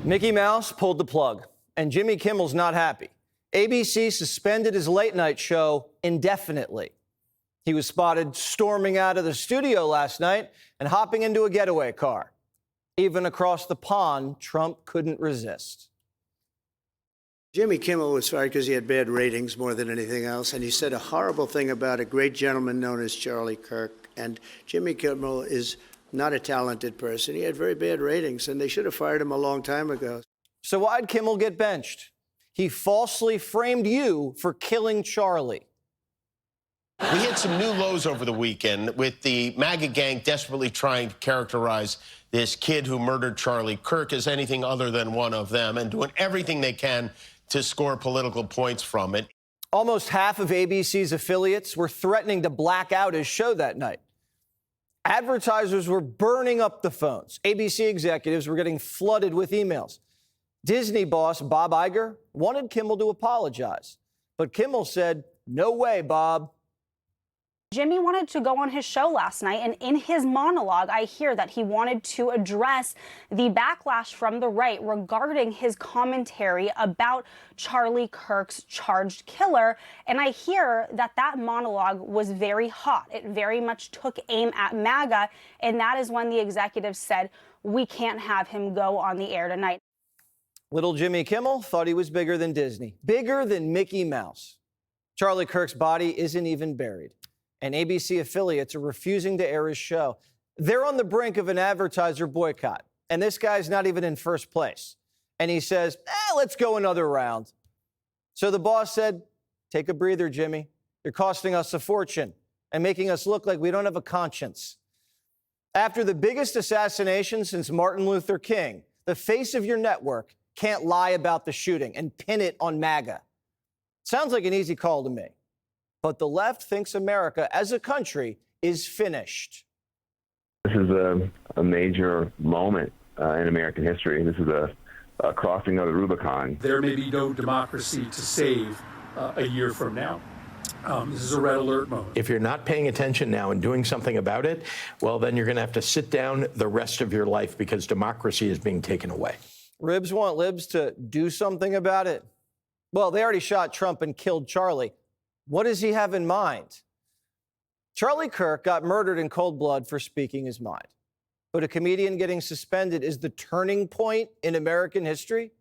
Mickey Mouse pulled the plug, and Jimmy Kimmel's not happy. ABC suspended his late-night show indefinitely. He was spotted storming out of the studio last night and hopping into a getaway car. Even across the pond, Trump couldn't resist. Jimmy Kimmel was fired because he had bad ratings more than anything else, and he said a horrible thing about a great gentleman known as Charlie Kirk. And Jimmy Kimmel is not a talented person. He had very bad ratings, and they should have fired him a long time ago. So why'd Kimmel get benched? He falsely framed you for killing Charlie. We hit some new lows over the weekend with the MAGA gang desperately trying to characterize this kid who murdered Charlie Kirk as anything other than one of them and doing everything they can to score political points from it. Almost half of ABC's affiliates were threatening to black out his show that night. Advertisers were burning up the phones. ABC executives were getting flooded with emails. Disney boss Bob Iger wanted Kimmel to apologize, but Kimmel said, "No way, Bob." Jimmy wanted to go on his show last night, and in his monologue, I hear that he wanted to address the backlash from the right regarding his commentary about Charlie Kirk's charged killer. And I hear that that monologue was very hot. It very much took aim at MAGA, and that is when the executives said, we can't have him go on the air tonight. Little Jimmy Kimmel thought he was bigger than Disney, bigger than Mickey Mouse. Charlie Kirk's body isn't even buried, and ABC affiliates are refusing to air his show. They're on the brink of an advertiser boycott, and this guy's not even in first place. And he says, let's go another round. So the boss said, take a breather, Jimmy. You're costing us a fortune and making us look like we don't have a conscience. After the biggest assassination since Martin Luther King, the face of your network can't lie about the shooting and pin it on MAGA. Sounds like an easy call to me. But the left thinks America as a country is finished. This is a major moment in American history. This is a crossing of the Rubicon. There may be no democracy to save a year from now. This is a red alert moment. If you're not paying attention now and doing something about it, well, then you're going to have to sit down the rest of your life because democracy is being taken away. Ribs want libs to do something about it. Well, they already shot Trump and killed Charlie. What does he have in mind? Charlie Kirk got murdered in cold blood for speaking his mind. But a comedian getting suspended is the turning point in American history?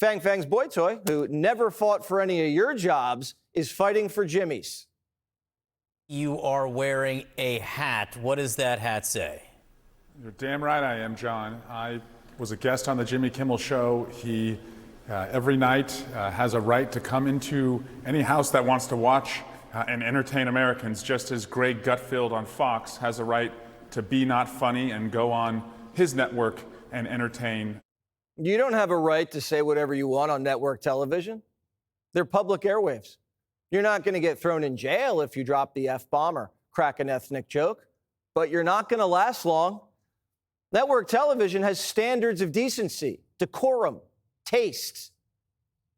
Fang Fang's boy toy, who never fought for any of your jobs, is fighting for Jimmy's. You are wearing a hat. What does that hat say? You're damn right I am, John. I was a guest on the Jimmy Kimmel show. He every night has a right to come into any house that wants to watch and entertain Americans, just as Greg Gutfeld on Fox has a right to be not funny and go on his network and entertain. You don't have a right to say whatever you want on network television. They're public airwaves. You're not going to get thrown in jail if you drop the F-bomb or crack an ethnic joke, but you're not going to last long. Network television has standards of decency, decorum, taste.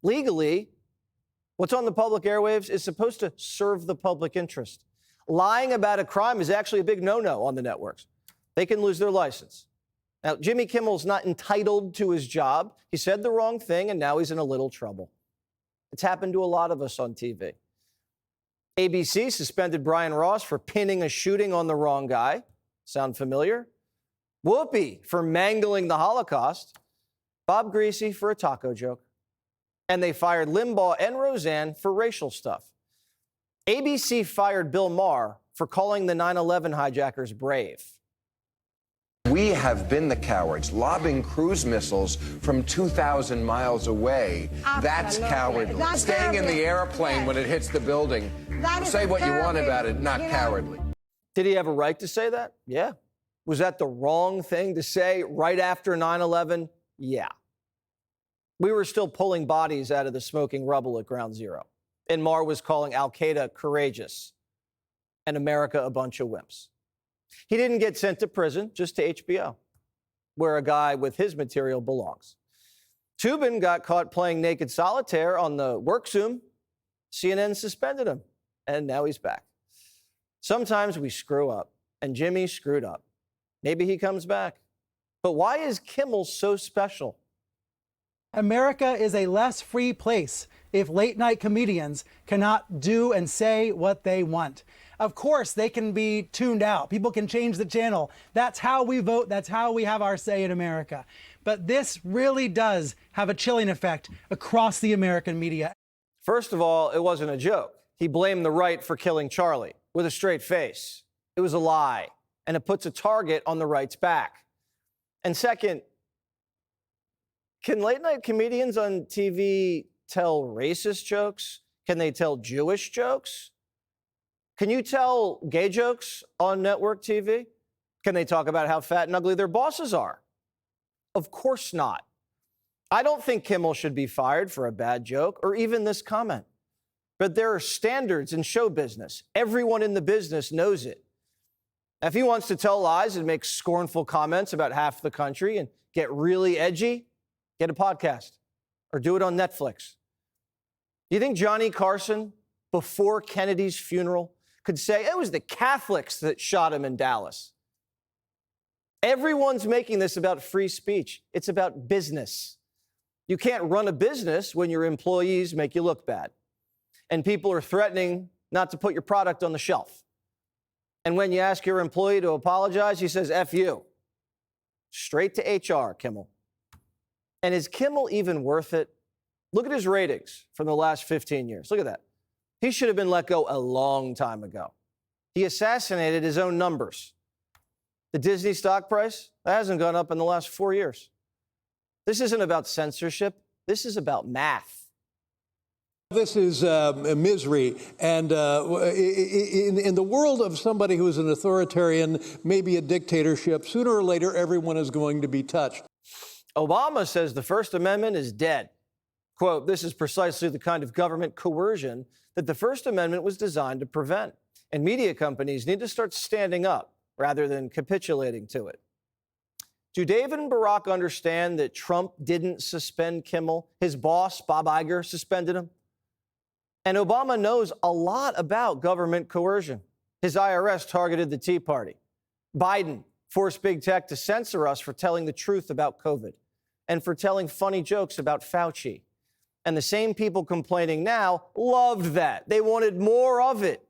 Legally, what's on the public airwaves is supposed to serve the public interest. Lying about a crime is actually a big no-no on the networks. They can lose their license. Now, Jimmy Kimmel's not entitled to his job. He said the wrong thing, and now he's in a little trouble. It's happened to a lot of us on TV. ABC suspended Brian Ross for pinning a shooting on the wrong guy. Sound familiar? Whoopi for mangling the Holocaust. Bob Greasy for a taco joke. And they fired Limbaugh and Roseanne for racial stuff. ABC fired Bill Maher for calling the 9/11 hijackers brave. We have been the cowards, lobbing cruise missiles from 2,000 miles away. That's cowardly. Staying in the airplane when it hits the building. Say what you want about it, not cowardly. Did he have a right to say that? Yeah. Was that the wrong thing to say right after 9/11? Yeah. We were still pulling bodies out of the smoking rubble at Ground Zero. And Maher was calling Al-Qaeda courageous and America a bunch of wimps. He didn't get sent to prison, just to HBO, where a guy with his material belongs. Toobin got caught playing naked solitaire on the work Zoom. CNN suspended him, and now he's back. Sometimes we screw up, and Jimmy screwed up. Maybe he comes back. But why is Kimmel so special? America is a less free place if late-night comedians cannot do and say what they want. Of course, they can be tuned out. People can change the channel. That's how we vote. That's how we have our say in America. But this really does have a chilling effect across the American media. First of all, it wasn't a joke. He blamed the right for killing Charlie with a straight face. It was a lie, and it puts a target on the right's back. And second, can late-night comedians on TV tell racist jokes? Can they tell Jewish jokes? Can you tell gay jokes on network TV? Can they talk about how fat and ugly their bosses are? Of course not. I don't think Kimmel should be fired for a bad joke or even this comment. But there are standards in show business. Everyone in the business knows it. If he wants to tell lies and make scornful comments about half the country and get really edgy, get a podcast or do it on Netflix. Do you think Johnny Carson, before Kennedy's funeral, could say it was the Catholics that shot him in Dallas? Everyone's making this about free speech. It's about business. You can't run a business when your employees make you look bad. And people are threatening not to put your product on the shelf. And when you ask your employee to apologize, he says, F you. Straight to HR, Kimmel. And is Kimmel even worth it? Look at his ratings from the last 15 years. Look at that. He should have been let go a long time ago. He assassinated his own numbers. The Disney stock price, that hasn't gone up in the last 4 years. This isn't about censorship. This is about math. This is misery, and in the world of somebody who is an authoritarian, maybe a dictatorship, sooner or later everyone is going to be touched. Obama says the First Amendment is dead. Quote, this is precisely the kind of government coercion that the First Amendment was designed to prevent. And media companies need to start standing up rather than capitulating to it. Do David and Barack understand that Trump didn't suspend Kimmel? His boss, Bob Iger, suspended him. And Obama knows a lot about government coercion. His IRS targeted the Tea Party. Biden forced big tech to censor us for telling the truth about COVID and for telling funny jokes about Fauci. And the same people complaining now loved that. They wanted more of it.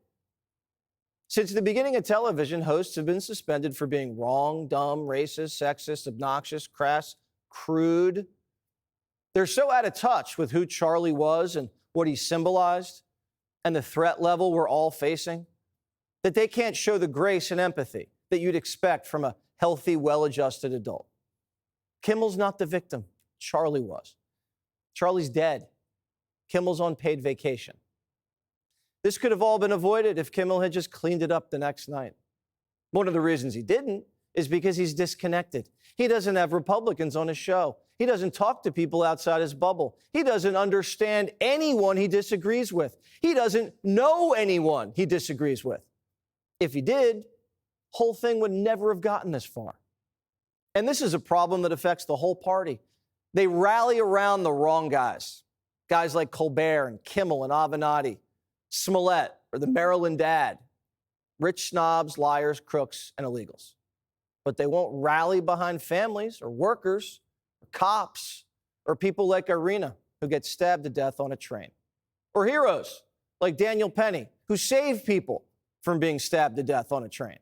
Since the beginning of television, hosts have been suspended for being wrong, dumb, racist, sexist, obnoxious, crass, crude. They're so out of touch with who Charlie was and what he symbolized and the threat level we're all facing that they can't show the grace and empathy that you'd expect from a healthy, well-adjusted adult. Kimmel's not the victim. Charlie was. Charlie's dead. Kimmel's on paid vacation. This could have all been avoided if Kimmel had just cleaned it up the next night. One of the reasons he didn't is because he's disconnected. He doesn't have Republicans on his show. He doesn't talk to people outside his bubble. He doesn't understand anyone he disagrees with. He doesn't know anyone he disagrees with. If he did, whole thing would never have gotten this far. And this is a problem that affects the whole party. They rally around the wrong guys. Guys like Colbert and Kimmel and Avenatti, Smollett or the Maryland dad. Rich snobs, liars, crooks, and illegals. But they won't rally behind families or workers or cops or people like Irina who get stabbed to death on a train. Or heroes like Daniel Penny who save people from being stabbed to death on a train.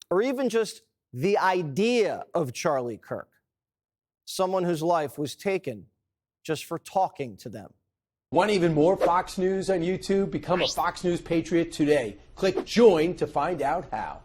Or even just the idea of Charlie Kirk, someone whose life was taken just for talking to them. Want even more Fox News on YouTube? Become a Fox News Patriot today. Click join to find out how.